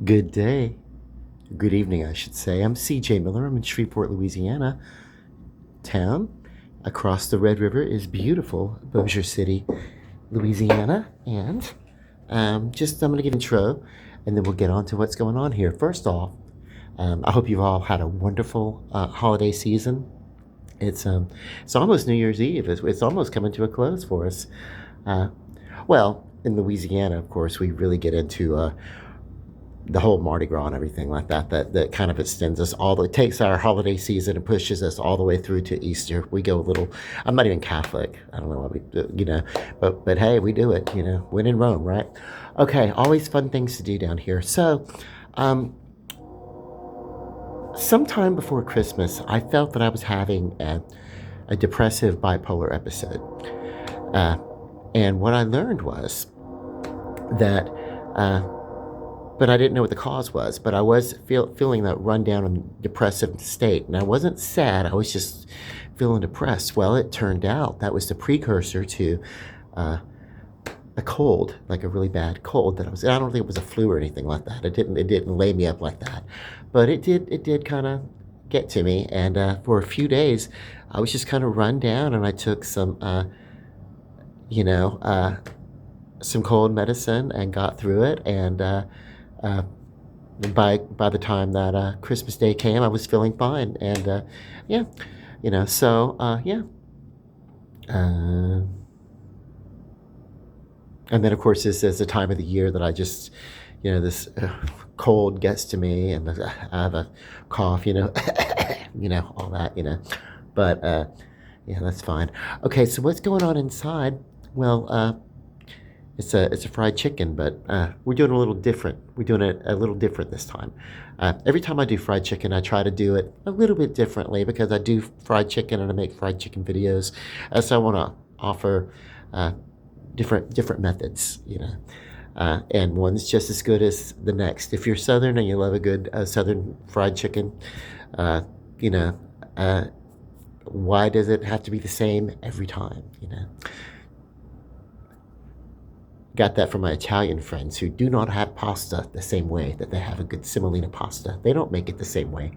Good day. Good evening, I should say. I'm CJ Miller. I'm in Shreveport, Louisiana town. Across the Red River is beautiful Bossier City, Louisiana. And I'm going to give an intro and then we'll get on to what's going on here. First off, I hope you've all had a wonderful holiday season. It's almost New Year's Eve. It's almost coming to a close for us. Uh, well, in Louisiana, of course, we really get into the whole Mardi Gras and everything like that, that kind of extends us all it takes our holiday season and pushes us all the way through to Easter. We go a little, I'm not even Catholic. I don't know what we do, but hey, we do it, when in Rome, right? Okay. Always fun things to do down here. So, um, sometime before Christmas, I felt that I was having a depressive bipolar episode. Uh, and what I learned was that, uh, but I didn't know what the cause was. But I was feeling that rundown and depressive state, and I wasn't sad. I was just feeling depressed. Well, it turned out that was the precursor to uh, a cold, like a really bad cold that I was. I don't think it was a flu or anything like that. It didn't lay me up like that, but it did. It did kind of get to me, and for a few days, I was just kind of run down, and I took you know, uh, some cold medicine and got through it, and. Uh, by the time that Christmas Day came, I was feeling fine, and yeah, yeah. Uh, and then of course this is the time of the year that I just, this cold gets to me, and I have a cough, all that, But yeah, that's fine. Okay, so what's going on inside? Well, it's a fried chicken, but we're doing a little different. We're doing it a little different this time. Every time I do fried chicken, I try to do it a little bit differently because I do fried chicken and I make fried chicken videos. So I want to offer uh, different methods, and one's just as good as the next. If you're Southern and you love a good Southern fried chicken, uh, you know, uh, why does it have to be the same every time? Got that from my Italian friends who do not have pasta the same way that they have a good semolina pasta. They don't make it the same way.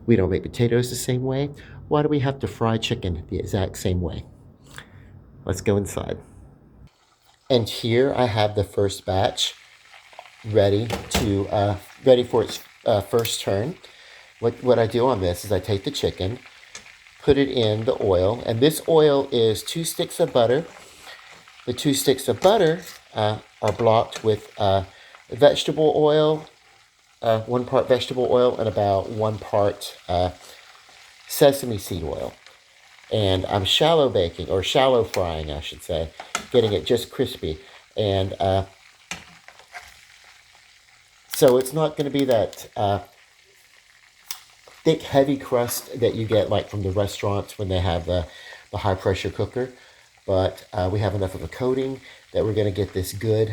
We don't make potatoes the same way. Why do we have to fry chicken the exact same way? Let's go inside. And here I have the first batch ready for its first turn. What I do on this is I take the chicken, put it in the oil, and this oil is 2 sticks of butter. The 2 sticks of butter are blocked with vegetable oil, 1 part vegetable oil, and about 1 part sesame seed oil. And I'm shallow baking, or shallow frying, I should say, getting it just crispy. And so it's not going to be that thick, heavy crust that you get like from the restaurants when they have the high pressure cooker. But we have enough of a coating that we're going to get this good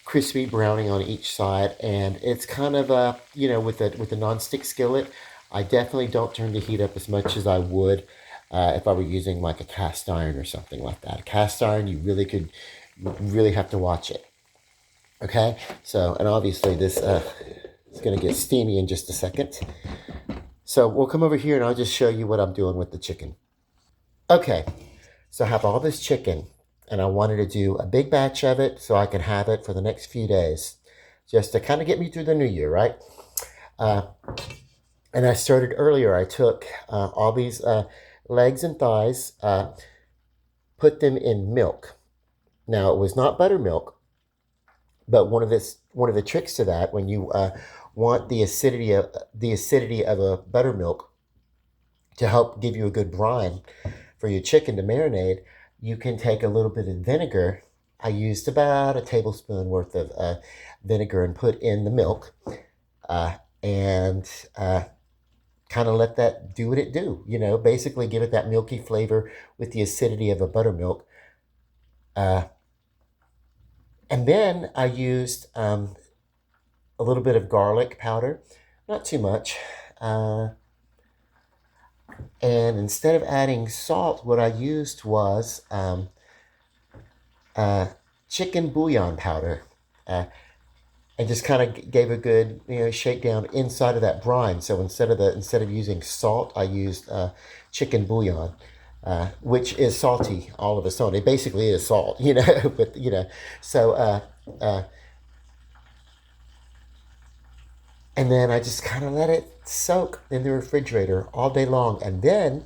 crispy browning on each side. And it's kind of with the non-stick skillet, I definitely don't turn the heat up as much as I would if I were using like a cast iron or something like that. A cast iron, you really have to watch it. Okay, so, and obviously this is going to get steamy in just a second. So we'll come over here and I'll just show you what I'm doing with the chicken. Okay, so I have all this chicken, and I wanted to do a big batch of it so I can have it for the next few days, just to kind of get me through the new year, right? Uh, and I started earlier. I took all these legs and thighs, put them in milk. Now it was not buttermilk, but one of the tricks to that, when you want the acidity of a buttermilk to help give you a good brine for your chicken to marinate, you can take a little bit of vinegar. I used about a tablespoon worth of vinegar and put in the milk, and kind of let that do what it do. Basically give it that milky flavor with the acidity of a buttermilk. Uh, and then I used a little bit of garlic powder, not too much. And instead of adding salt, what I used was uh, chicken bouillon powder. Uh, and just kind of gave a good shakedown inside of that brine. So instead of using salt, I used chicken bouillon, which is salty all of its own. It basically is salt, but so uh, and then I just kind of let it soak in the refrigerator all day long, and then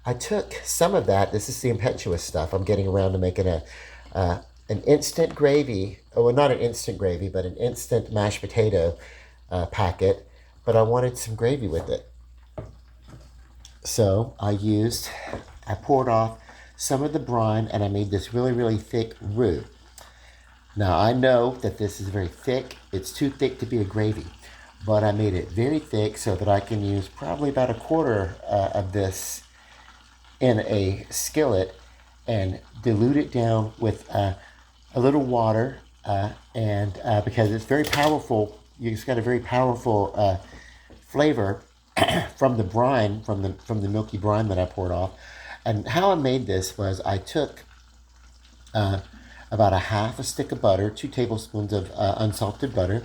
I took some of that. This is the Impetuous stuff. I'm getting around to making an instant gravy. Oh, well, not an instant gravy, but an instant mashed potato packet. But I wanted some gravy with it. So I poured off some of the brine and I made this really, really thick roux. Now I know that this is very thick. It's too thick to be a gravy. But I made it very thick so that I can use probably about a quarter of this in a skillet and dilute it down with a little water and because it's very powerful. It's got a very powerful flavor from the brine, from the milky brine that I poured off. And how I made this was I took about a half a stick of butter, 2 tablespoons of unsalted butter,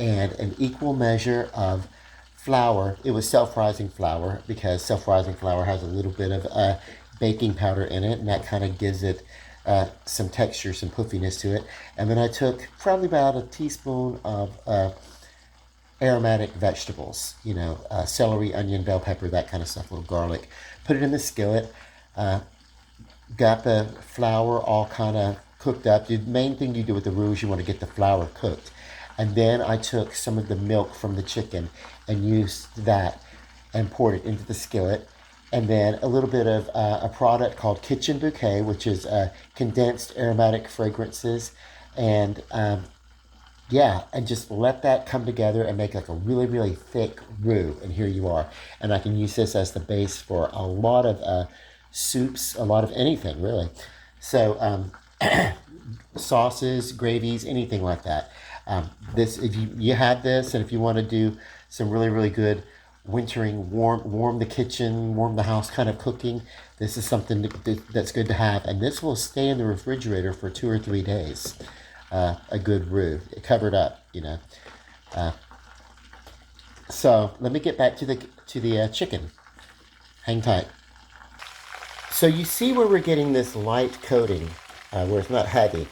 and an equal measure of flour. It was self-rising flour because self-rising flour has a little bit of baking powder in it, and that kind of gives it some texture, some puffiness to it. And then I took probably about a teaspoon of aromatic vegetables, celery, onion, bell pepper, that kind of stuff, a little garlic. Put it in the skillet, got the flour all kind of cooked up. The main thing you do with the roux is you want to get the flour cooked. And then I took some of the milk from the chicken and used that and poured it into the skillet. And then a little bit of a product called Kitchen Bouquet, which is condensed aromatic fragrances. And and just let that come together and make like a really, really thick roux. And here you are. And I can use this as the base for a lot of soups, a lot of anything, really. So sauces, gravies, anything like that. This, if you have this, and if you want to do some really, really good wintering, warm the kitchen, warm the house kind of cooking, this is something that's good to have. And this will stay in the refrigerator for 2 or 3 days. A good roux, covered up, So let me get back to the chicken. Hang tight. So you see where we're getting this light coating, where it's not heavy.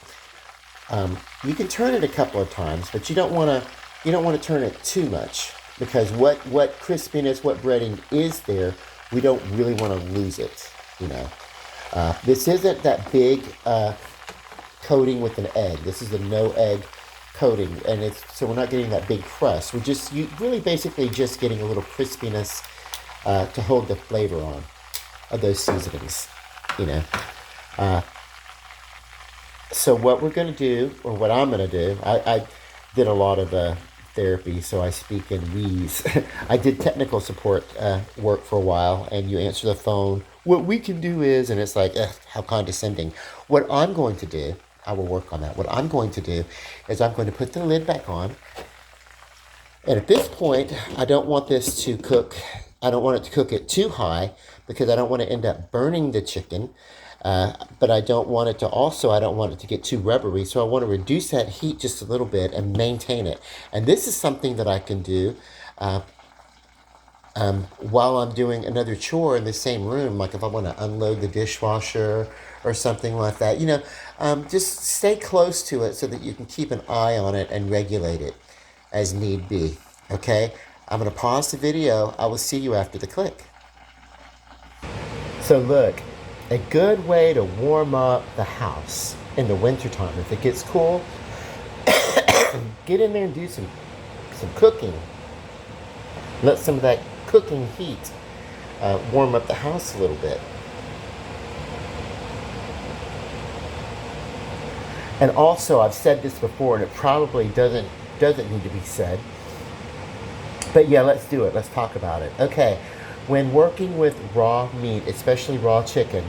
You can turn it a couple of times, but you don't want to turn it too much because what crispiness, what breading is there, we don't really want to lose it. This isn't that big coating with an egg. This is a no egg coating, and so we're not getting that big crust. You really basically just getting a little crispiness to hold the flavor on of those seasonings. So what we're going to do, or what I'm going to do, I did a lot of therapy, so I speak in we's. I did technical support work for a while, and you answer the phone. What we can do is, and it's like, how condescending. What I'm going to do, I will work on that. What I'm going to do is I'm going to put the lid back on. And at this point, I don't want this to cook. I don't want it to cook it too high because I don't want to end up burning the chicken. But I don't want it to get too rubbery. So I want to reduce that heat just a little bit and maintain it. And this is something that I can do while I'm doing another chore in the same room. Like if I want to unload the dishwasher or something like that, just stay close to it so that you can keep an eye on it and regulate it as need be. Okay, I'm going to pause the video. I will see you after the click. So look, a good way to warm up the house in the wintertime, if it gets cool, get in there and do some cooking. Let some of that cooking heat warm up the house a little bit. And also, I've said this before, and it probably doesn't need to be said. But yeah, let's do it. Let's talk about it. Okay, when working with raw meat, especially raw chicken,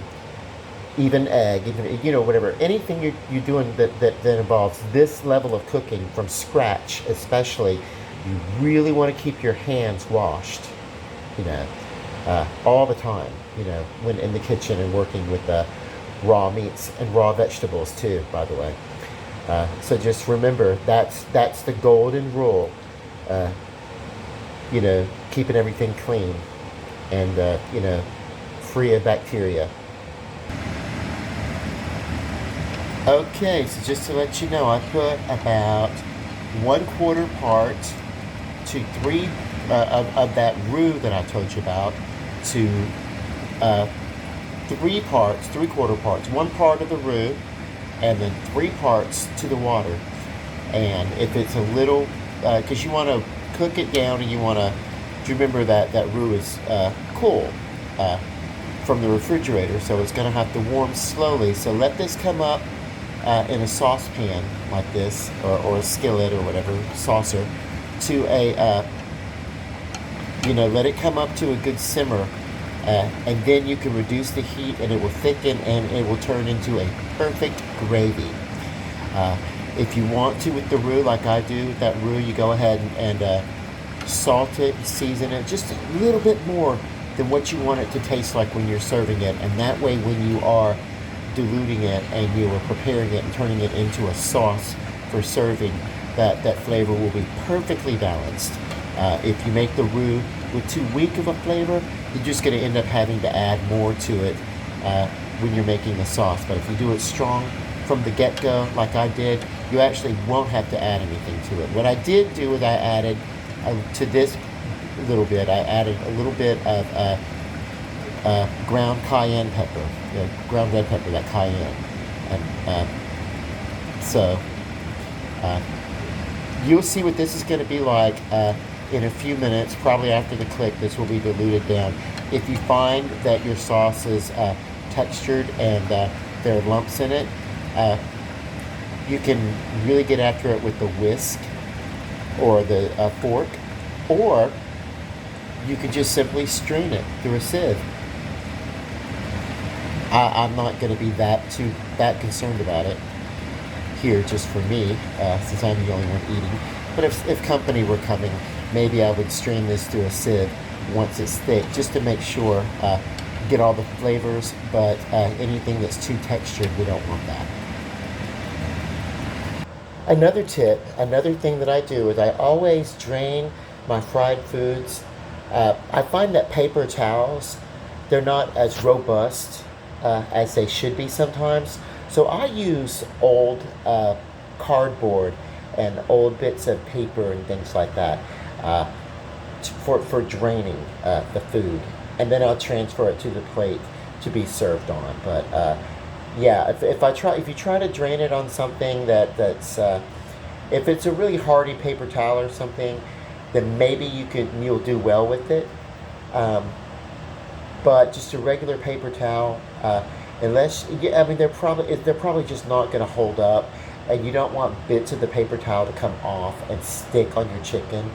even egg, even whatever, anything you're doing that involves this level of cooking from scratch, especially, you really want to keep your hands washed, all the time, when in the kitchen and working with raw meats and raw vegetables too, by the way. So just remember that's the golden rule. Uh, keeping everything clean and free of bacteria. Okay, so just to let you know, I put about 1/4 part to three of that roux that I told you about to uh, 3 parts, 3/4 parts, 1 part of the roux, and then 3 parts to the water. And if it's a little, because you want to cook it down and you want to remember that roux is cool uh, from the refrigerator, so it's going to have to warm slowly. So let this come up in a saucepan like this, or a skillet or whatever, saucer, to let it come up to a good simmer. And then you can reduce the heat and it will thicken and it will turn into a perfect gravy. Uh, if you want to with the roux, like I do with that roux, you go ahead and salt it, season it just a little bit more than what you want it to taste like when you're serving it. And that way, when you are diluting it and you are preparing it and turning it into a sauce for serving, that flavor will be perfectly balanced. If you make the roux with too weak of a flavor, you're just going to end up having to add more to it when you're making the sauce. But if you do it strong from the get-go, like I did, you actually won't have to add anything to it. What I did do is I added to this little bit, I added a little bit of ground cayenne pepper, ground red pepper, that cayenne. And so you'll see what this is going to be like in a few minutes. Probably after the click, this will be diluted down. If you find that your sauce is textured and there are lumps in it, you can really get after it with the whisk or the fork, or you can just simply strain it through a sieve. I'm not going to be that concerned about it here, just for me, since I'm the only one eating. But if company were coming, maybe I would strain this through a sieve once it's thick, just to make sure get all the flavors. But anything that's too textured, we don't want that. Another tip, another thing that I do is I always drain my fried foods. I find that paper towels, they're not as robust as they should be sometimes. So I use old cardboard and old bits of paper and things like that for draining the food. And then I'll transfer it to the plate to be served on. But yeah, if you try to drain it on something that's if it's a really hardy paper towel or something, then maybe you'll do well with it. But just a regular paper towel, unless, yeah, I mean, they're probably just not going to hold up, and you don't want bits of the paper towel to come off and stick on your chicken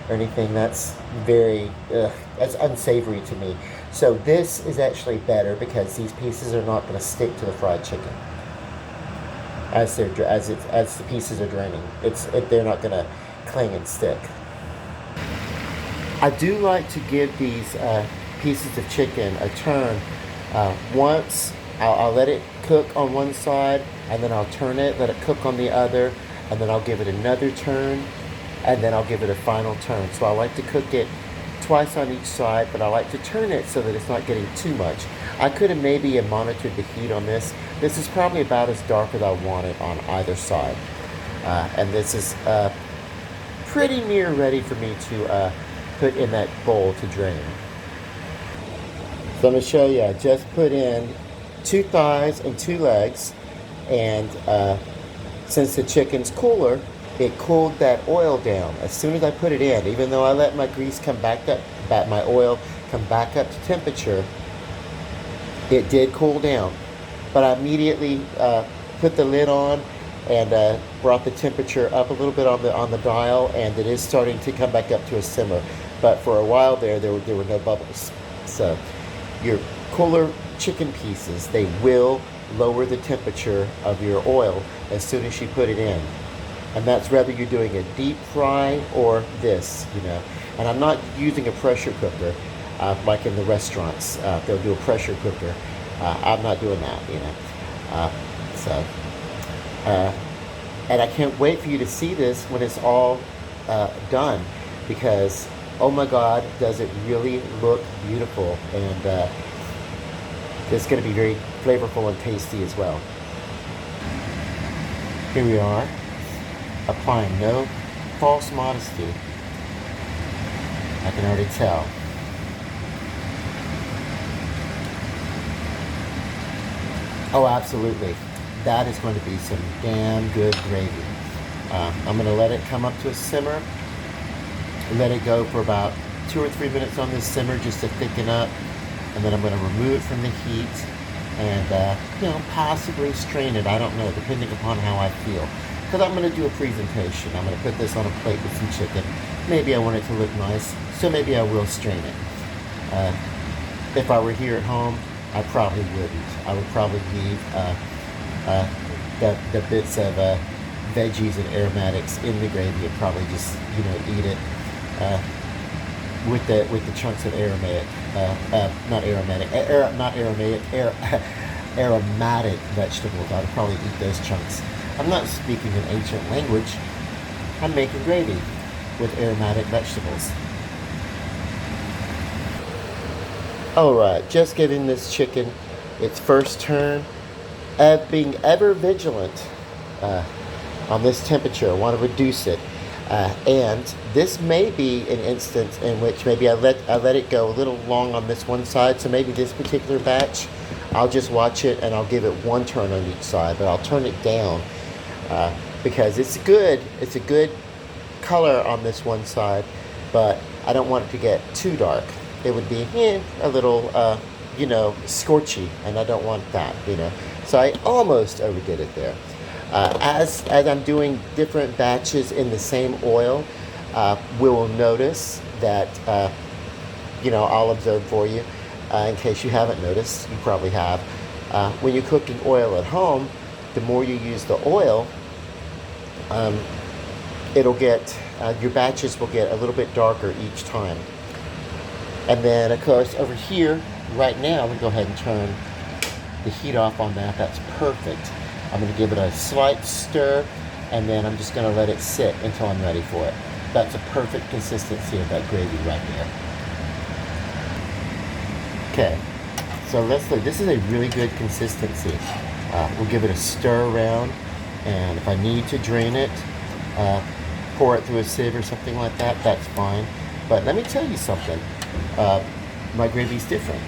or anything. That's that's unsavory to me. So this is actually better because these pieces are not going to stick to the fried chicken as the pieces are draining. They're not going to cling and stick. I do like to give these pieces of chicken a turn. Once I'll let it cook on one side, and then I'll turn it, let it cook on the other, and then I'll give it another turn, and then I'll give it a final turn. So I like to cook it twice on each side, but I like to turn it so that it's not getting too much. I could have maybe monitored the heat on this. This is probably about as dark as I want it on either side. And this is pretty near ready for me to put in that bowl to drain. So I'm going to show you, I just put in 2 thighs and 2 legs, and since the chicken's cooler, it cooled that oil down as soon as I put it in. Even though I let my grease come back up, my oil come back up to temperature, it did cool down. But I immediately put the lid on and brought the temperature up a little bit on the dial, and it is starting to come back up to a simmer. But for a while there were no bubbles. So your cooler chicken pieces, they will lower the temperature of your oil as soon as you put it in. And that's whether you're doing a deep fry or this, And I'm not using a pressure cooker like in the restaurants. They'll do a pressure cooker. I'm not doing that, And I can't wait for you to see this when it's all done, because oh my God, does it really look beautiful, and it's going to be very flavorful and tasty as well. Here we are, applying no false modesty. I can already tell. Oh, absolutely. That is going to be some damn good gravy. I'm going to let it come up to a simmer. Let it go for about 2 or 3 minutes on this simmer just to thicken up. And then I'm going to remove it from the heat and, possibly strain it. I don't know, depending upon how I feel. Because I'm going to do a presentation. I'm going to put this on a plate with some chicken. Maybe I want it to look nice, so maybe I will strain it. If I were here at home, I probably wouldn't. I would probably leave the bits of veggies and aromatics in the gravy and probably just eat it with the chunks of aromatic, aromatic vegetables. I'd probably eat those chunks. I'm not speaking an ancient language. I'm making gravy with aromatic vegetables. Alright, just giving this chicken its first turn. Being ever vigilant on this temperature. I want to reduce it. And this may be an instance in which maybe I let it go a little long on this one side. So maybe this particular batch, I'll just watch it and I'll give it one turn on each side. But I'll turn it down because it's good. It's a good color on this one side, but I don't want it to get too dark. It would be a little, scorchy, and I don't want that, So I almost overdid it there. As I'm doing different batches in the same oil, we will notice that, I'll observe for you, in case you haven't noticed, you probably have. When you're cooking oil at home, the more you use the oil, it'll get, your batches will get a little bit darker each time. And then, of course, over here, right now, I'm going to go ahead and turn the heat off on that. That's perfect. I'm going to give it a slight stir, and then I'm just going to let it sit until I'm ready for it. That's a perfect consistency of that gravy right there. Okay, so let's look. This is a really good consistency. We'll give it a stir around, and if I need to drain it, pour it through a sieve or something like that, that's fine. But let me tell you something. My gravy's different.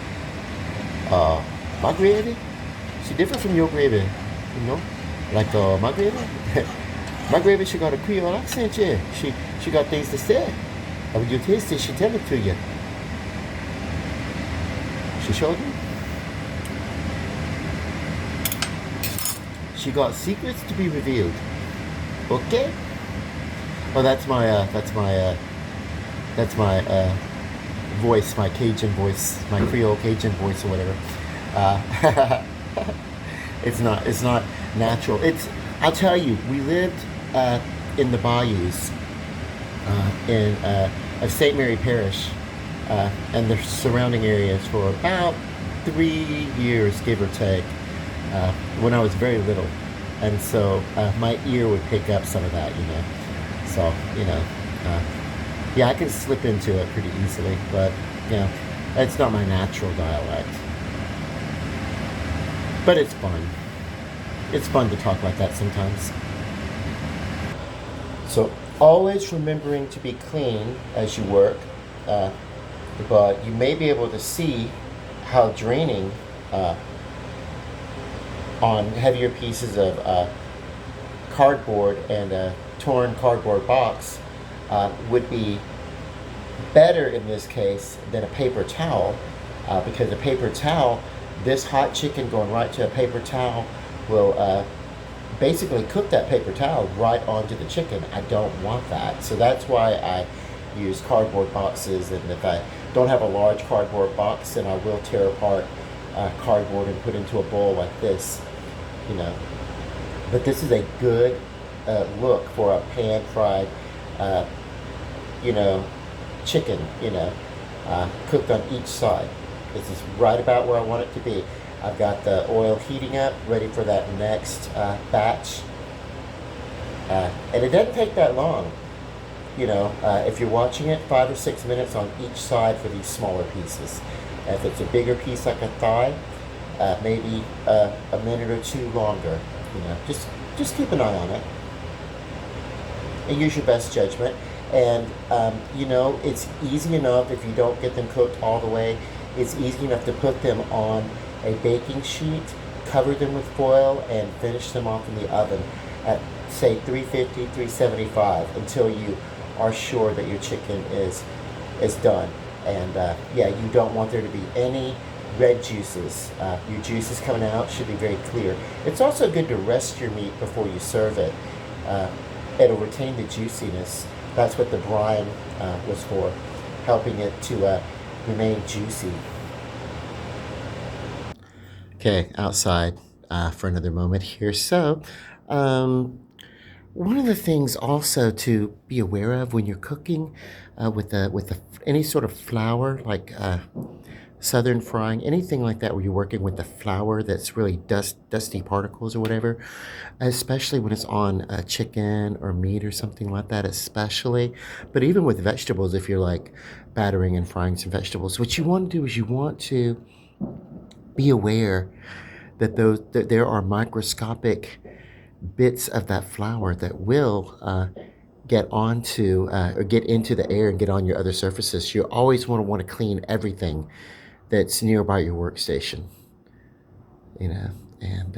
My gravy, she's different from your gravy, Like my gravy, my gravy, she got a Creole accent, yeah. She got things to say. And when you taste it, she tell it to you. She showed you. She got secrets to be revealed. Okay. Oh, that's my voice, my Cajun voice, my Creole Cajun voice or whatever. It's not natural. I'll tell you, we lived in the bayous of St. Mary Parish and the surrounding areas for about 3 years, give or take, when I was very little. And so my ear would pick up some of that, So, yeah, I can slip into it pretty easily, but, it's not my natural dialect. But it's fun. It's fun to talk like that sometimes. So, always remembering to be clean as you work, but you may be able to see how draining on heavier pieces of cardboard and a torn cardboard box would be better in this case than a paper towel, because a paper towel, this hot chicken going right to a paper towel will basically cook that paper towel right onto the chicken. I don't want that. So that's why I use cardboard boxes, and if I don't have a large cardboard box, then I will tear apart cardboard and put into a bowl like this, But this is a good look for a pan-fried, chicken, cooked on each side. This is right about where I want it to be. I've got the oil heating up, ready for that next batch. And it doesn't take that long. If you're watching it, 5 or 6 minutes on each side for these smaller pieces. If it's a bigger piece like a thigh, maybe a minute or two longer. Just keep an eye on it and use your best judgment. And it's easy enough if you don't get them cooked all the way. It's easy enough to put them on a baking sheet, cover them with foil, and finish them off in the oven at say 350, 375 until you are sure that your chicken is done. And yeah, you don't want there to be any red juices. Your juices coming out should be very clear. It's also good to rest your meat before you serve it. Uh, It'll retain the juiciness. That's what the brine was for, helping it to remain juicy. Okay, outside for another moment here. So, um, one of the things also to be aware of when you're cooking with any sort of flour, like southern frying, anything like that, where you're working with the flour that's really dusty particles or whatever, especially when it's on chicken or meat or something like that, especially. But even with vegetables, if you're like battering and frying some vegetables, what you want to do is you want to be aware that there are microscopic bits of that flour that will get onto or get into the air and get on your other surfaces. You always want to clean everything that's nearby your workstation, you know. And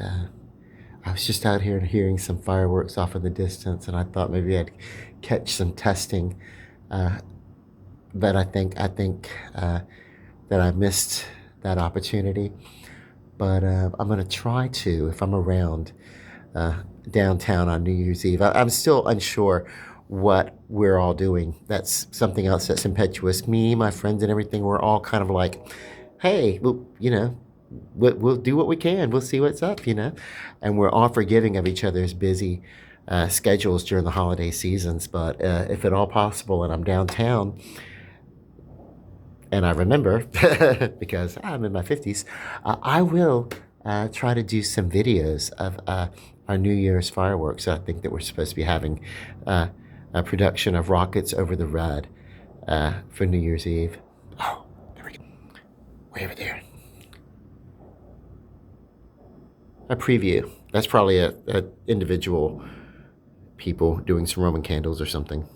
I was just out here and hearing some fireworks off in the distance, and I thought maybe I'd catch some testing, uh, but I think that I missed that opportunity. But I'm gonna try to if I'm around uh, downtown on New Year's Eve. I'm still unsure what we're all doing. That's something else that's impetuous. Me, my friends, and everything. We're all kind of like, hey, we'll do what we can. We'll see what's up, and we're all forgiving of each other's busy schedules during the holiday seasons. But if at all possible, and I'm downtown, and I remember because I'm in my 50s, I will try to do some videos of our New Year's fireworks. I think that we're supposed to be having a production of rockets over the red for New Year's Eve. Oh, there we go. Way over there. A preview. That's probably a individual people doing some Roman candles or something.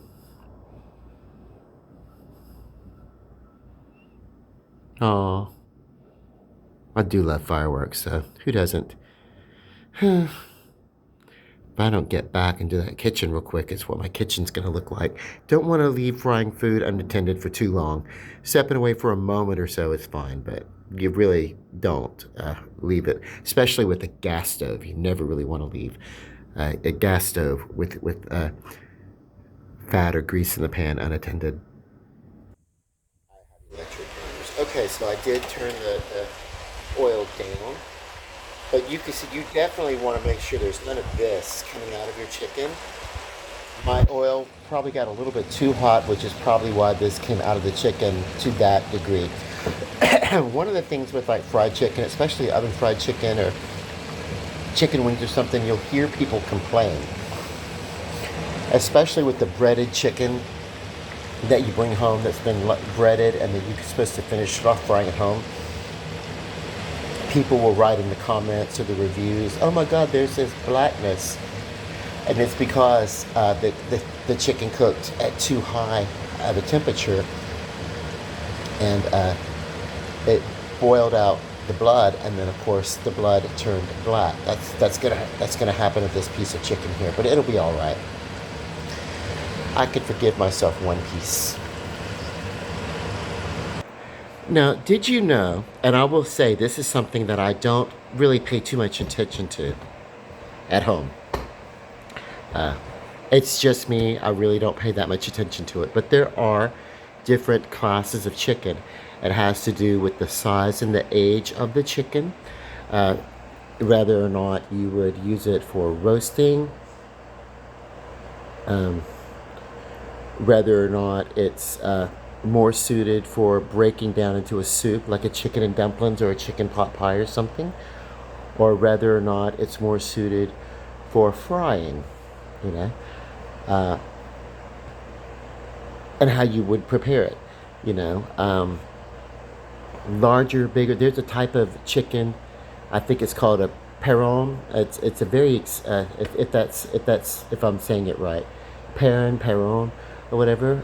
Oh, I do love fireworks, so who doesn't? If I don't get back into that kitchen real quick, it's what my kitchen's gonna look like. Don't want to leave frying food unattended for too long. Stepping away for a moment or so is fine, but you really don't leave it, especially with a gas stove. You never really want to leave a gas stove with fat or grease in the pan unattended. Electric burners. Okay, so I did turn the oil down. But you can see, you definitely want to make sure there's none of this coming out of your chicken. My oil probably got a little bit too hot, which is probably why this came out of the chicken to that degree. One of the things with like fried chicken, especially oven fried chicken or chicken wings or something, you'll hear people complain, especially with the breaded chicken that you bring home that's been breaded and then you're supposed to finish it off frying at home. People will write in the comments or the reviews, oh my God, there's this blackness. And it's because the chicken cooked at too high of a temperature and it boiled out the blood, and then of course the blood turned black. That's gonna happen with this piece of chicken here, but it'll be all right. I could forgive myself one piece. Now, did you know, and I will say this is something that I don't really pay too much attention to at home. Uh, it's just me. I really don't pay that much attention to it. But there are different classes of chicken. It has to do with the size and the age of the chicken, uh, whether or not you would use it for roasting, um, whether or not it's more suited for breaking down into a soup like a chicken and dumplings or a chicken pot pie or something, or whether or not it's more suited for frying. you know, and how you would prepare it, you know. Larger, bigger. There's a type of chicken. I think it's called a peron. It's a very if I'm saying it right, peron or whatever.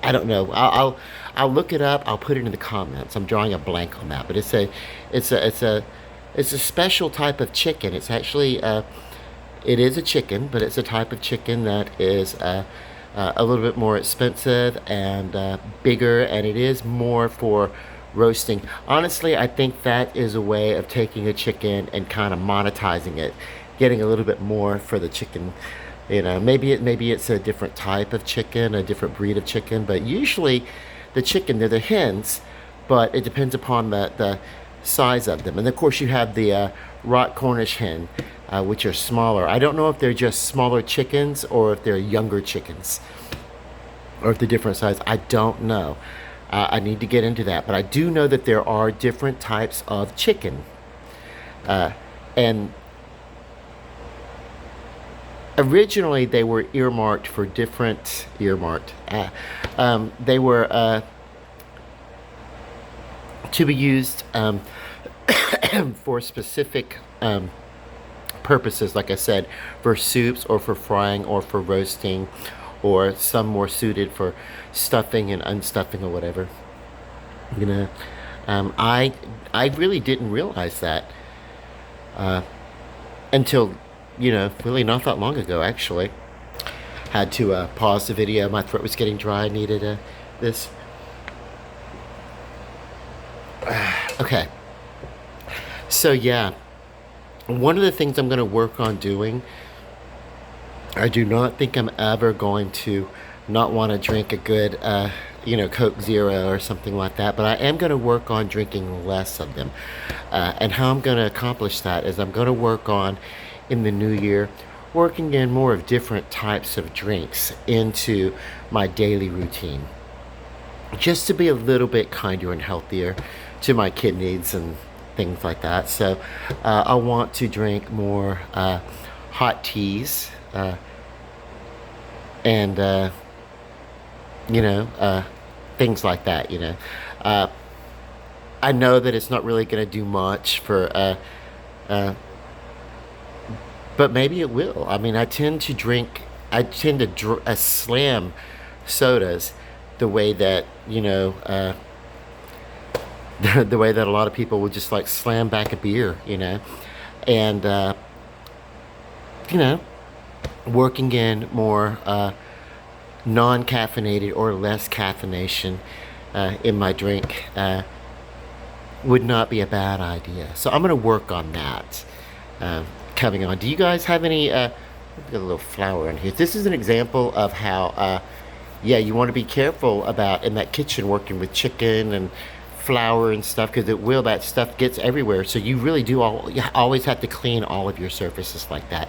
I don't know. I'll look it up. I'll put it in the comments. I'm drawing a blank on that, but it's a it's a it's a special type of chicken. It's actually it is a chicken, but it's a type of chicken that is a little bit more expensive and bigger, and it is more for roasting. Honestly, I think that is a way of taking a chicken and kind of monetizing it, getting a little bit more for the chicken. You know, maybe it's a different type of chicken, a different breed of chicken, but usually the chicken, they're the hens, but it depends upon the size of them. And of course, you have the rock Cornish hen, which are smaller. I don't know if they're just smaller chickens or if they're younger chickens or if they're different size. I don't know. I need to get into that, but I do know that there are different types of chicken, and originally they were earmarked for different earmarked. They were to be used for specific purposes, like I said, for soups or for frying or for roasting, or some more suited for stuffing and unstuffing or whatever. You know, I really didn't realize that until really not that long ago. Actually, had to pause the video. My throat was getting dry. I needed this. Okay, so yeah, one of the things I'm going to work on doing, I do not think I'm ever going to not want to drink a good, Coke Zero or something like that, but I am going to work on drinking less of them. And how I'm going to accomplish that is I'm going to work on, in the new year, working in more of different types of drinks into my daily routine, just to be a little bit kinder and healthier to my kidneys and things like that. So I want to drink more hot teas and things like that. I know that it's not really going to do much for, but maybe it will. I mean, I tend to slam sodas the way that the way that a lot of people would just like slam back a beer, and you know, working in more non-caffeinated or less caffeination in my drink would not be a bad idea. So I'm going to work on that coming on. Do you guys have any? Got a little flour in here. This is an example of how, you want to be careful about in that kitchen working with chicken and flour and stuff, because that stuff gets everywhere. So you really do you always have to clean all of your surfaces like that.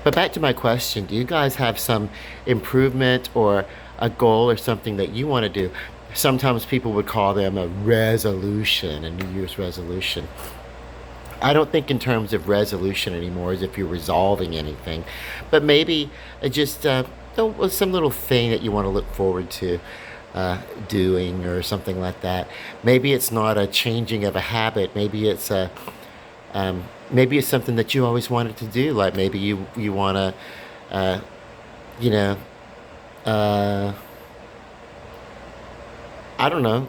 But back to my question, do you guys have some improvement or a goal or something that you want to do? Sometimes people would call them a resolution, a New Year's resolution. I don't think in terms of resolution anymore as if you're resolving anything, but maybe just some little thing that you want to look forward to doing or something like that. Maybe it's not a changing of a habit. Maybe it's maybe it's something that you always wanted to do. Like maybe you want to, you know, uh, I don't know,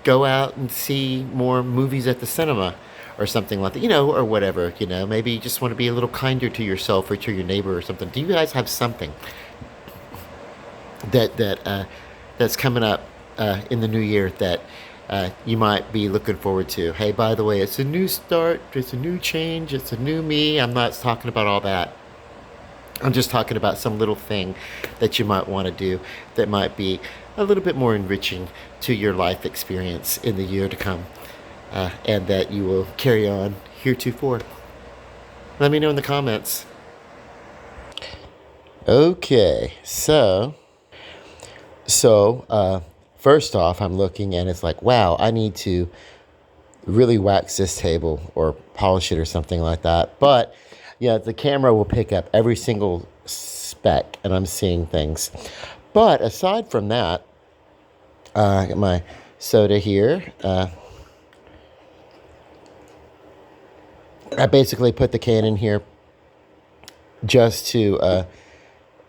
go out and see more movies at the cinema or something like that, or whatever, maybe you just want to be a little kinder to yourself or to your neighbor or something. Do you guys have something that's coming up in the new year that you might be looking forward to? Hey, by the way, it's a new start, it's a new change, it's a new me. I'm not talking about all that. I'm just talking about some little thing that you might want to do that might be a little bit more enriching to your life experience in the year to come, and that you will carry on heretofore. Let me know in the comments. Okay, so first off, I'm looking and it's like, wow, I need to really wax this table or polish it or something like that. But yeah, the camera will pick up every single speck and I'm seeing things. But aside from that, I got my soda here. I basically put the can in here just to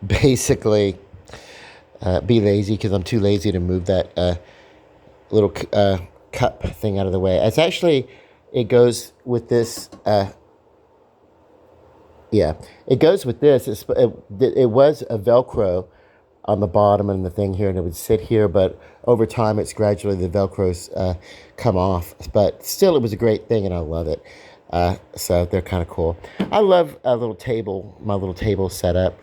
basically be lazy because I'm too lazy to move that little cup thing out of the way. It's actually, it goes with this. Yeah, it goes with this. It was a Velcro on the bottom and the thing here, and it would sit here. But over time, it's gradually the Velcros come off. But still, it was a great thing, and I love it. So they're kind of cool. I love a little table, my little table setup.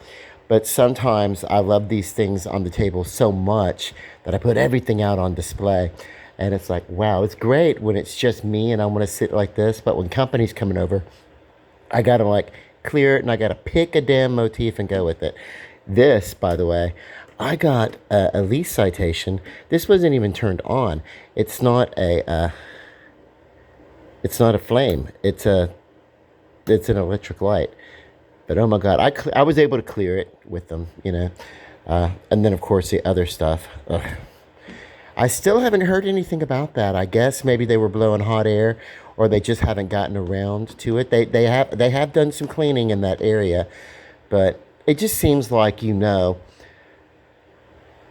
But sometimes I love these things on the table so much that I put everything out on display. And it's like, wow, it's great when it's just me and I want to sit like this. But when company's coming over, I gotta like clear it and I gotta pick a damn motif and go with it. This, by the way, I got a lease citation. This wasn't even turned on. It's not a flame. It's an electric light. But oh my god, I was able to clear it with them, you know. And then of course the other stuff. Ugh. I still haven't heard anything about that. I guess maybe they were blowing hot air, or they just haven't gotten around to it. They have done some cleaning in that area, but it just seems like, even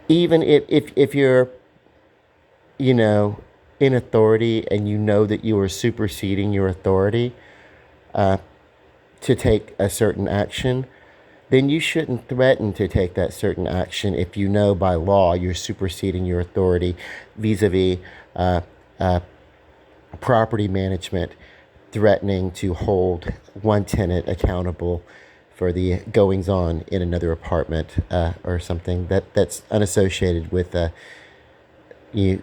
if you're, you know in authority, and you know that you are superseding your authority to take a certain action, then you shouldn't threaten to take that certain action if you know by law you're superseding your authority vis-a-vis uh, uh, property management threatening to hold one tenant accountable for the goings on in another apartment or something that's unassociated with you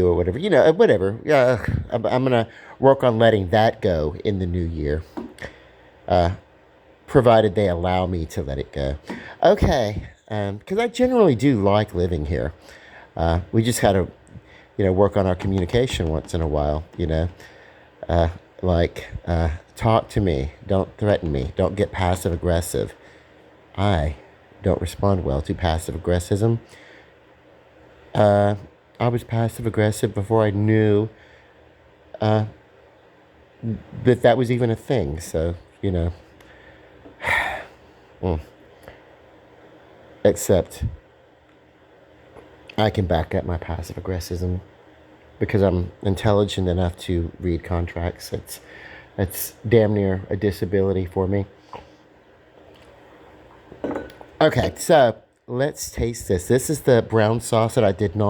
or whatever, whatever. Yeah, I'm gonna work on letting that go in the new year, provided they allow me to let it go. Okay, because I generally do like living here. We just gotta, work on our communication once in a while. Like, talk to me, don't threaten me, don't get passive aggressive. I don't respond well to passive aggressivism. I was passive aggressive before I knew that was even a thing. So, mm. Except I can back up my passive aggressivism because I'm intelligent enough to read contracts. It's damn near a disability for me. Okay, so let's taste this. This is the brown sauce that I didn't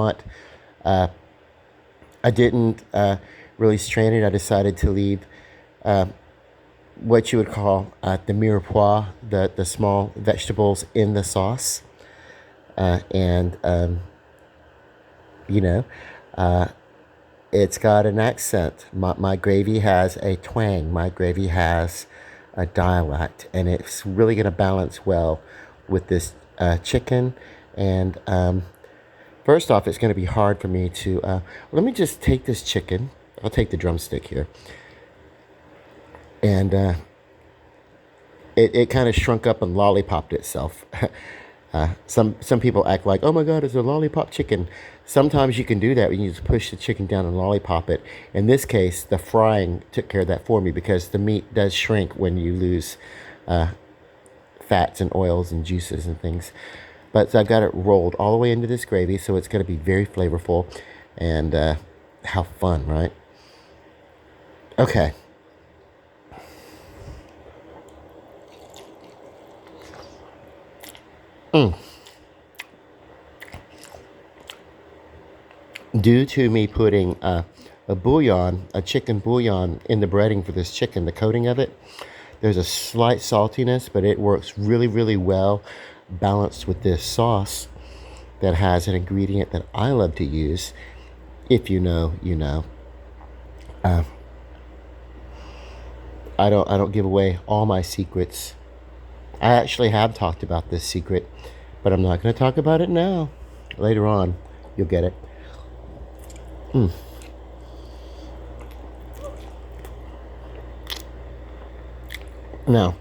really strain it. I decided to leave what you would call the mirepoix, the small vegetables in the sauce. And, you know, it's got an accent. My gravy has a twang. My gravy has a dialect. And it's really going to balance well with this chicken. And first off, it's going to be hard for me to... let me just take this chicken. I'll take the drumstick here. And it kind of shrunk up and lollipopped itself. Some people act like, oh my God, it's a lollipop chicken. Sometimes you can do that when you just push the chicken down and lollipop it. In this case, the frying took care of that for me because the meat does shrink when you lose fats and oils and juices and things. But so I've got it rolled all the way into this gravy, so it's going to be very flavorful. And how fun, right? Okay. Due to me putting a chicken bouillon in the breading for this chicken, the coating of it, there's a slight saltiness, but it works really, really well balanced with this sauce that has an ingredient that I love to use. If you know, you know. I don't give away all my secrets. I actually have talked about this secret, but I'm not going to talk about it now. Later on, you'll get it. Now,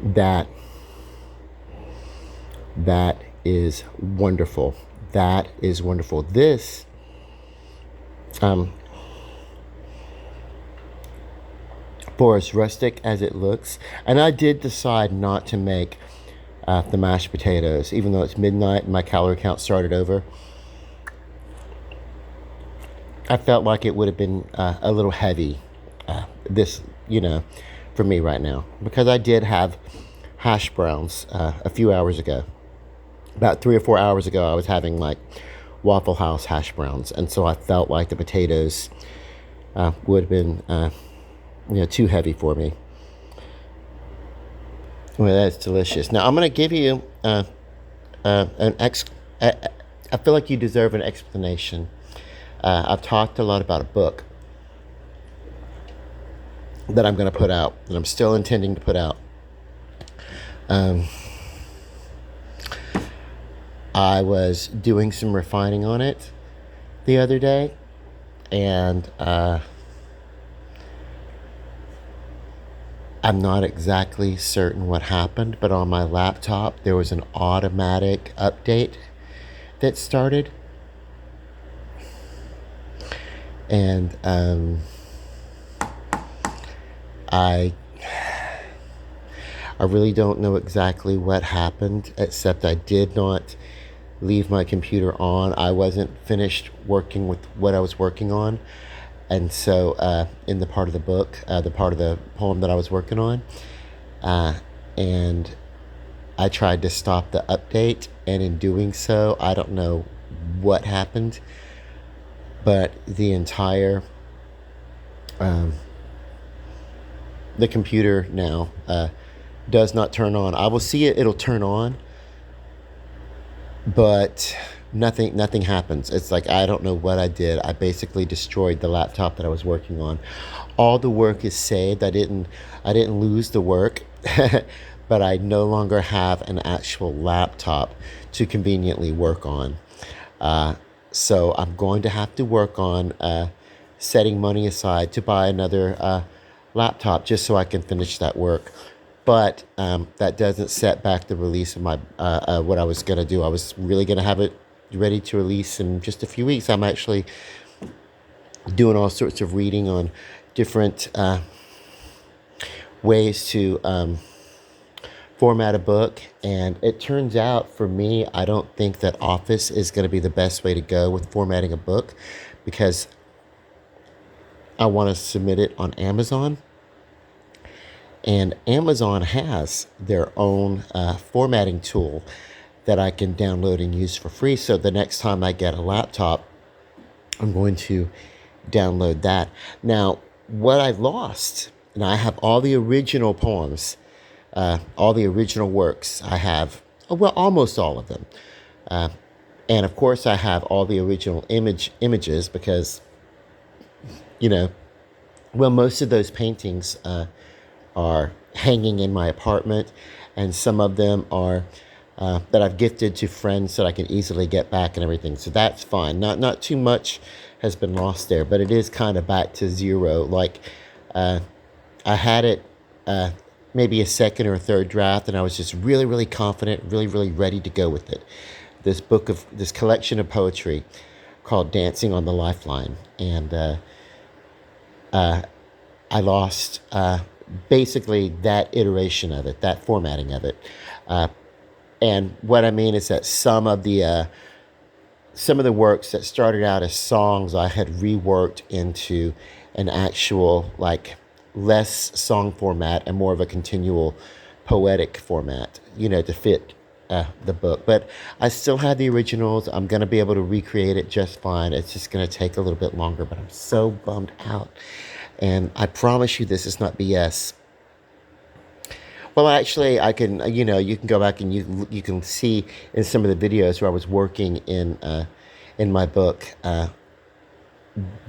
That that is wonderful. That is wonderful. This, um, for as rustic as it looks, and I did decide not to make the mashed potatoes, even though it's midnight and my calorie count started over. I felt like it would have been a little heavy, this, you know, for me right now, because I did have hash browns a few hours ago. About 3 or 4 hours ago, I was having like Waffle House hash browns, and so I felt like the potatoes would have been, too heavy for me. Well, that's delicious. Now I'm gonna give you an ex. I feel like you deserve an explanation. I've talked a lot about a book that I'm going to put out, that I'm still intending to put out. Um, I was doing some refining on it the other day, and I'm not exactly certain what happened, but on my laptop there was an automatic update that started, and I I really don't know exactly what happened, except I did not leave my computer on. I wasn't finished working with what I was working on. And so, in the part of the book, the part of the poem that I was working on, uh, and I tried to stop the update, and in doing so, I don't know what happened, but um, the computer now does not turn on. I will see it; it'll turn on, but nothing happens. It's like I don't know what I did. I basically destroyed the laptop that I was working on. All the work is saved. I didn't lose the work, but I no longer have an actual laptop to conveniently work on. Uh, so I'm going to have to work on setting money aside to buy another laptop just so I can finish that work. But that doesn't set back the release of my what I was gonna do. I was really gonna have it ready to release in just a few weeks. I'm actually doing all sorts of reading on different ways to format a book, and it turns out for me, I don't think that Office is going to be the best way to go with formatting a book, because I want to submit it on Amazon. And Amazon has their own formatting tool that I can download and use for free. So the next time I get a laptop, I'm going to download that. Now, what I've lost, and I have all the original poems, all the original works. I have, well, almost all of them. Uh, and of course, I have all the original images because, you know, well, most of those paintings are hanging in my apartment, and some of them are that I've gifted to friends so that I can easily get back and everything. So that's fine. Not too much has been lost there, but it is kind of back to zero. Like uh, I had it maybe a second or a third draft, and I was just really, really confident, really, really ready to go with it. This collection of poetry called "Dancing on the Lifeline," and I lost basically that iteration of it, that formatting of it. Uh, and what I mean is that some of the works that started out as songs I had reworked into an actual, like, less song format and more of a continual poetic format, to fit the book. But I still have the originals. I'm going to be able to recreate it just fine. It's just going to take a little bit longer, but I'm so bummed out. And I promise you, this is not BS. Well, actually, I can, you can go back and you can see in some of the videos where I was working in my book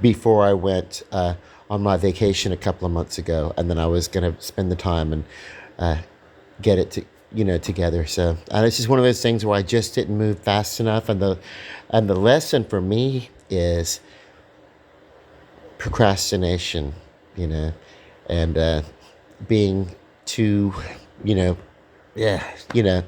before I went on my vacation a couple of months ago, and then I was going to spend the time and get it together. So it's just one of those things where I just didn't move fast enough, and the lesson for me is procrastination, and being too, Yeah, you know,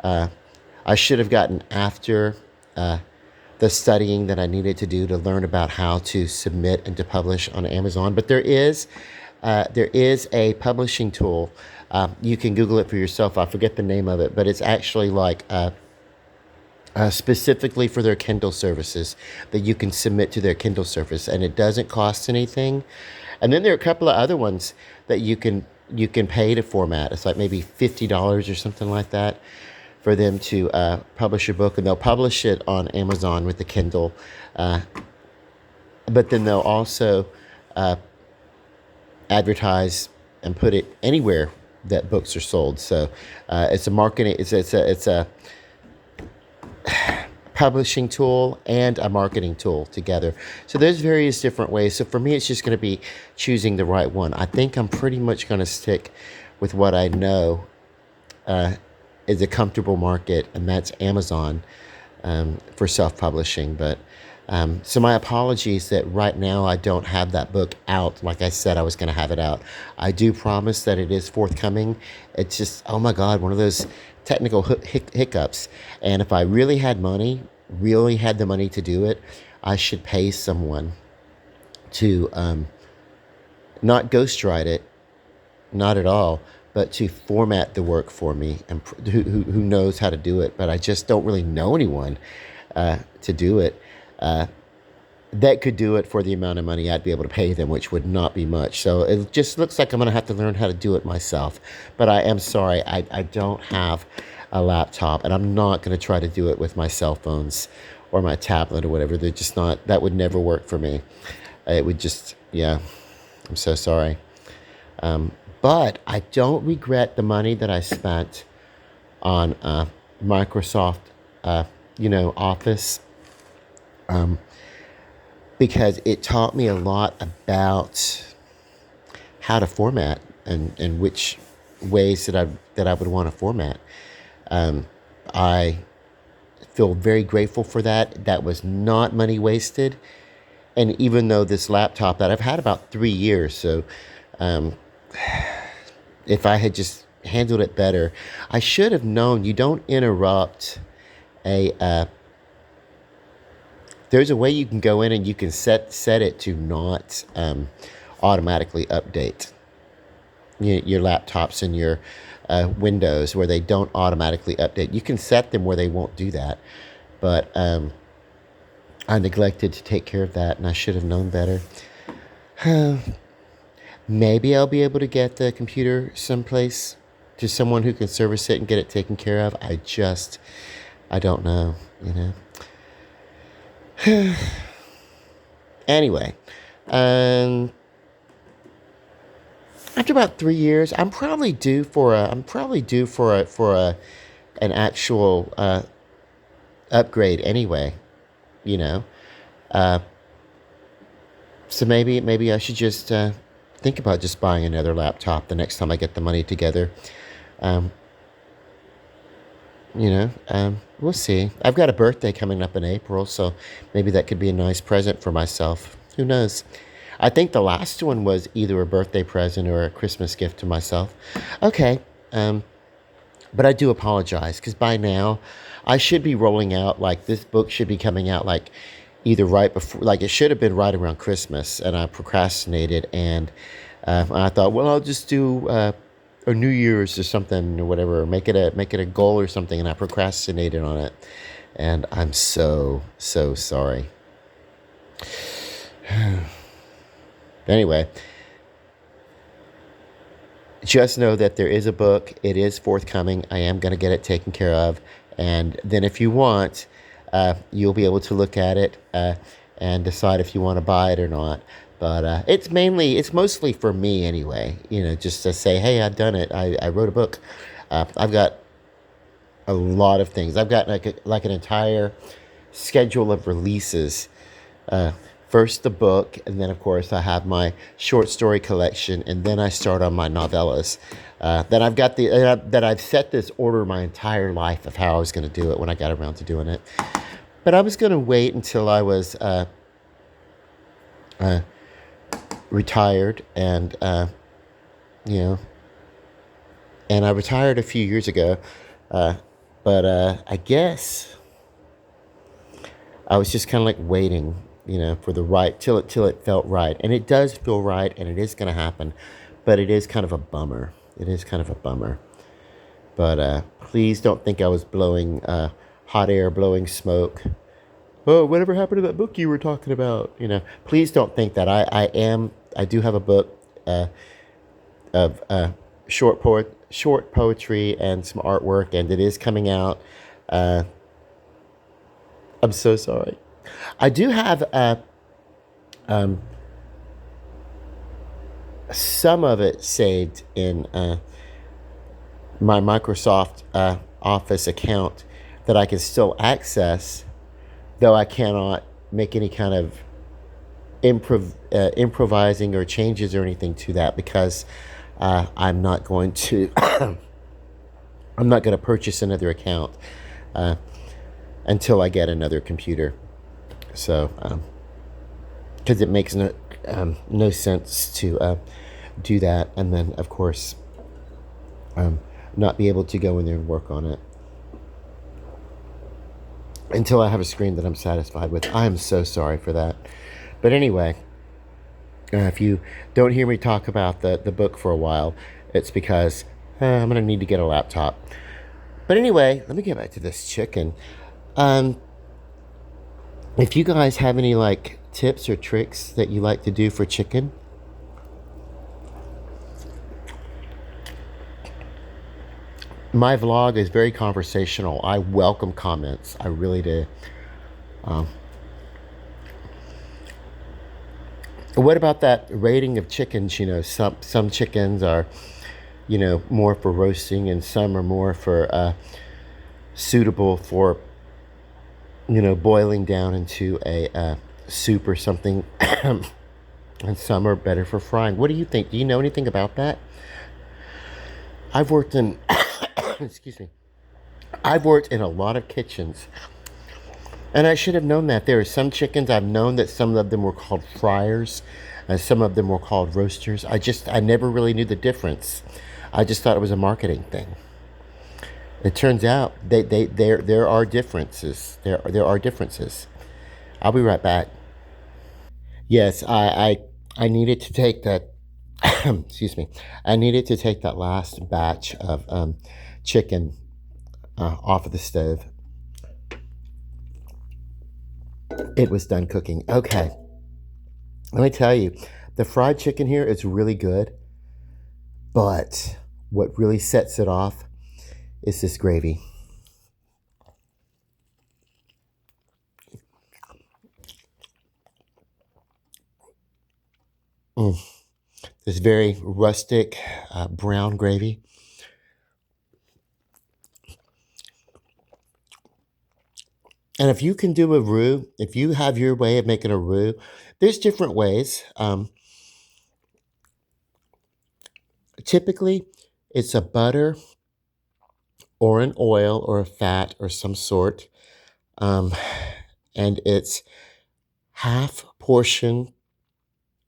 I should have gotten after the studying that I needed to do to learn about how to submit and to publish on Amazon. But there is a publishing tool. You can Google it for yourself. I forget the name of it, but it's actually like specifically for their Kindle services that you can submit to their Kindle service, and it doesn't cost anything. And then there are a couple of other ones that you can pay to format. It's like maybe $50 or something like that for them to publish your book, and they'll publish it on Amazon with the Kindle. Uh, but then they'll also advertise and put it anywhere that books are sold. So it's a marketing. It's a publishing tool and a marketing tool together. So there's various different ways. So for me, it's just going to be choosing the right one. I think I'm pretty much going to stick with what I know is a comfortable market, and that's Amazon for self-publishing. But so my apologies that right now I don't have that book out like I said I was going to have it out. I do promise that it is forthcoming. It's just, oh my God, one of those technical hiccups. And if I really had money, really had the money to do it, I should pay someone to not ghostwrite it, not at all, but to format the work for me and who knows how to do it. But I just don't really know anyone to do it. That could do it for the amount of money I'd be able to pay them, which would not be much. So it just looks like I'm going to have to learn how to do it myself. But I am sorry, I don't have a laptop, and I'm not going to try to do it with my cell phones or my tablet or whatever. They're just not, that would never work for me. It would just, yeah, I'm so sorry. But I don't regret the money that I spent on Microsoft, Office, because it taught me a lot about how to format and which ways that I would want to format. I feel very grateful for that. That was not money wasted. And even though this laptop that I've had about 3 years, so if I had just handled it better, I should have known you don't interrupt a. There's a way you can go in and you can set it to not automatically update your laptops and your Windows where they don't automatically update. You can set them where they won't do that, but I neglected to take care of that, and I should have known better. Maybe I'll be able to get the computer someplace to someone who can service it and get it taken care of. I don't know, Anyway, um, after about 3 years, I'm probably due for an actual upgrade anyway, you know. Uh, so maybe I should just think about just buying another laptop the next time I get the money together. Um, we'll see. I've got a birthday coming up in April, so maybe that could be a nice present for myself. Who knows? I think the last one was either a birthday present or a Christmas gift to myself. Okay, but I do apologize because by now I should be rolling out, like, this book should be coming out like either right before, like it should have been right around Christmas, and I procrastinated, and I thought, well, I'll just do or New Year's or something or whatever, or make it a goal or something, and I procrastinated on it, and I'm so sorry. Anyway, just know that there is a book. It is forthcoming. I am going to get it taken care of, and then if you want, you'll be able to look at it and decide if you want to buy it or not. But it's mostly for me anyway. Just to say, hey, I've done it. I wrote a book. I've got a lot of things. I've got like an entire schedule of releases. First the book, and then of course I have my short story collection, and then I start on my novellas. Then I've got that I've set this order my entire life of how I was going to do it when I got around to doing it. But I was going to wait until I was retired and you know and I retired a few years ago. Uh, but I guess I was just kind of like waiting, for the right till it felt right, and it does feel right, and it is going to happen. But it is kind of a bummer. It is kind of a bummer. But please don't think I was blowing hot air, blowing smoke. Oh, whatever happened to that book you were talking about? Please don't think that I do have a book of short poetry and some artwork, and it is coming out. Uh, I'm so sorry. I do have um, some of it saved in my Microsoft Office account that I can still access, though I cannot make any kind of improvising or changes or anything to that because I'm not going to I'm not going to purchase another account uh, until I get another computer. So because it makes no sense to do that and then of course um, not be able to go in there and work on it until I have a screen that I'm satisfied with. I am so sorry for that. But anyway, if you don't hear me talk about the book for a while, it's because I'm going to need to get a laptop. But anyway, let me get back to this chicken. Um, if you guys have any like tips or tricks that you like to do for chicken, my vlog is very conversational. I welcome comments. I really do. Um, what about that rating of chickens? Some chickens are, more for roasting, and some are more for suitable for, boiling down into a soup or something, and some are better for frying. What do you think? Do you know anything about that? I've worked in, excuse me, I've worked in a lot of kitchens, and I should have known that. There are some chickens I've known that some of them were called fryers, and some of them were called roasters. I never really knew the difference. I just thought it was a marketing thing. It turns out there are differences. There are differences. I'll be right back. Yes, I needed to take that. Excuse me. I needed to take that last batch of chicken off of the stove. It was done cooking. Okay, let me tell you, the fried chicken here is really good, but what really sets it off is this gravy. Mm, this very rustic brown gravy. And if you can do a roux, if you have your way of making a roux, there's different ways. Typically, it's a butter or an oil or a fat or some sort, um, and it's half portion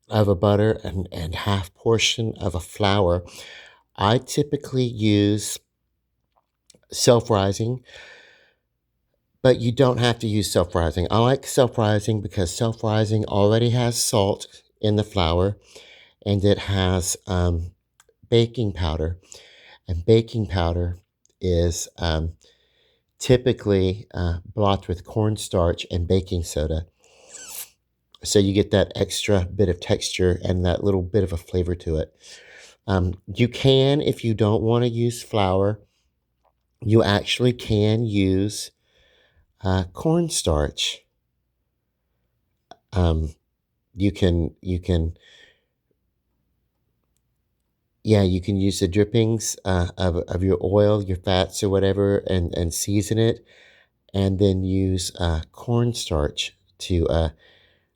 of a butter and half portion of a flour. I typically use self-rising, but you don't have to use self-rising. I like self-rising because self-rising already has salt in the flour and it has baking powder. And baking powder is typically blocked with cornstarch and baking soda. So you get that extra bit of texture and that little bit of a flavor to it. You can, if you don't want to use flour, you actually can use cornstarch. Um, you can, yeah, you can use the drippings of your oil, your fats, or whatever, and season it, and then use cornstarch to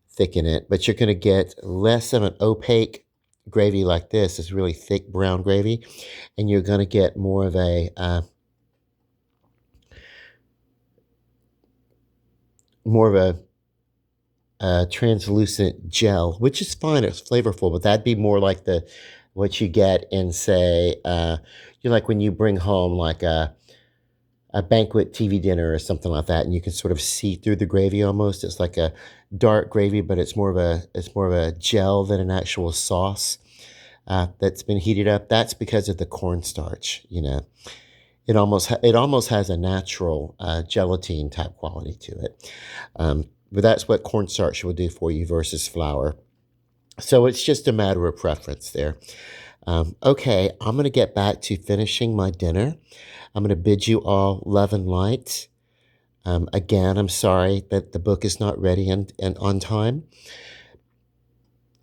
thicken it. But you're going to get less of an opaque gravy like this. It's really thick brown gravy, and you're going to get more of a translucent gel, which is fine. It's flavorful, but that'd be more like what you get in, say, like when you bring home like a banquet TV dinner or something like that, and you can sort of see through the gravy almost. It's like a dark gravy, but it's more of a gel than an actual sauce that's been heated up. That's because of the cornstarch. It almost has a natural gelatine type quality to it. But that's what cornstarch will do for you versus flour. So it's just a matter of preference there. Okay, I'm going to get back to finishing my dinner. I'm going to bid you all love and light. Again, I'm sorry that the book is not ready and on time.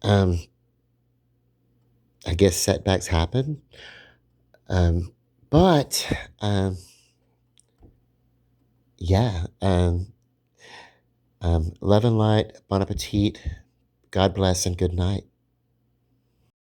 Um, I guess setbacks happen. Um, but yeah, love and light, bon appetit, God bless, and good night.